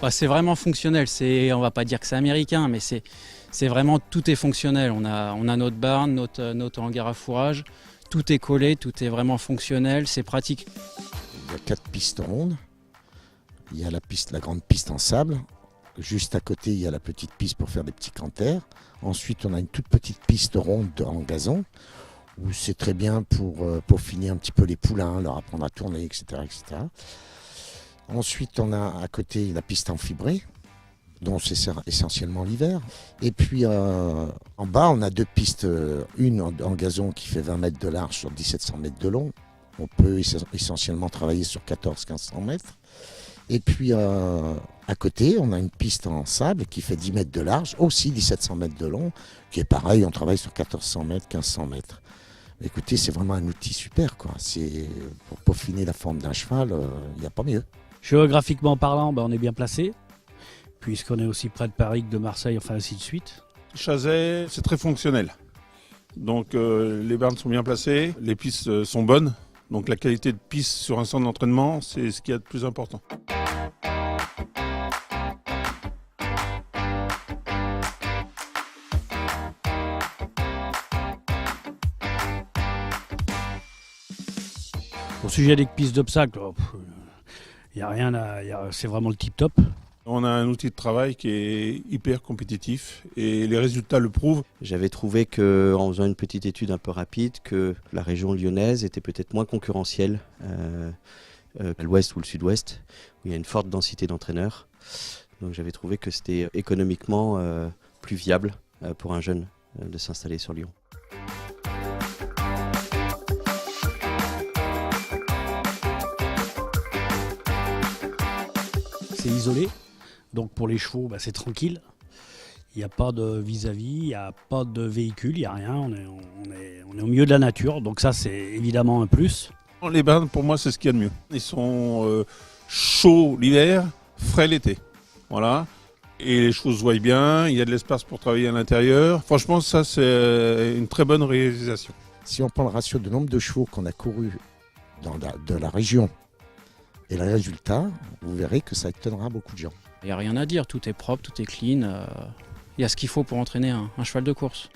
C'est vraiment fonctionnel, on va pas dire que c'est américain, mais c'est vraiment, tout est fonctionnel. On a notre barne, notre hangar à fourrage, tout est collé, tout est vraiment fonctionnel, c'est pratique. Il y a 4 pistes rondes, il y a la grande piste en sable, juste à côté il y a la petite piste pour faire des petits canters, ensuite on a une toute petite piste ronde en gazon, où c'est très bien pour peaufiner un petit peu les poulains, leur apprendre à tourner, etc. etc. Ensuite, on a à côté la piste en fibré, dont c'est essentiellement l'hiver. Et puis en bas, on a 2 pistes, une en gazon qui fait 20 mètres de large sur 1700 mètres de long. On peut essentiellement travailler sur 1400-1500 mètres. Et puis à côté, on a une piste en sable qui fait 10 mètres de large, aussi 1700 mètres de long, qui est pareil, on travaille sur 1400 mètres, 1500 mètres. Écoutez, c'est vraiment un outil super, quoi. C'est pour peaufiner la forme d'un cheval, il n'y a pas mieux. Géographiquement parlant, on est bien placé, puisqu'on est aussi près de Paris, de Marseille, enfin ainsi de suite. Chazay, c'est très fonctionnel. Donc les barnes sont bien placées, les pistes sont bonnes. Donc la qualité de piste sur un centre d'entraînement, c'est ce qu'il y a de plus important. Au sujet des pistes d'obstacles, il n'y a rien c'est vraiment le tip top. On a un outil de travail qui est hyper compétitif et les résultats le prouvent. J'avais trouvé qu'en faisant une petite étude un peu rapide, que la région lyonnaise était peut-être moins concurrentielle à l'ouest ou le sud-ouest, où il y a une forte densité d'entraîneurs. Donc j'avais trouvé que c'était économiquement plus viable pour un jeune de s'installer sur Lyon. C'est isolé, donc pour les chevaux, c'est tranquille. Il n'y a pas de vis-à-vis, il n'y a pas de véhicule, il n'y a rien. On est au milieu de la nature, donc ça c'est évidemment un plus. Les barnes, pour moi, c'est ce qu'il y a de mieux. Ils sont chauds l'hiver, frais l'été. Voilà. Et les chevaux se voient bien, il y a de l'espace pour travailler à l'intérieur. Franchement, ça c'est une très bonne réalisation. Si on prend le ratio de nombre de chevaux qu'on a couru de la région et le résultat, vous verrez que ça étonnera beaucoup de gens. Il n'y a rien à dire, tout est propre, tout est clean. Il y a ce qu'il faut pour entraîner un cheval de course.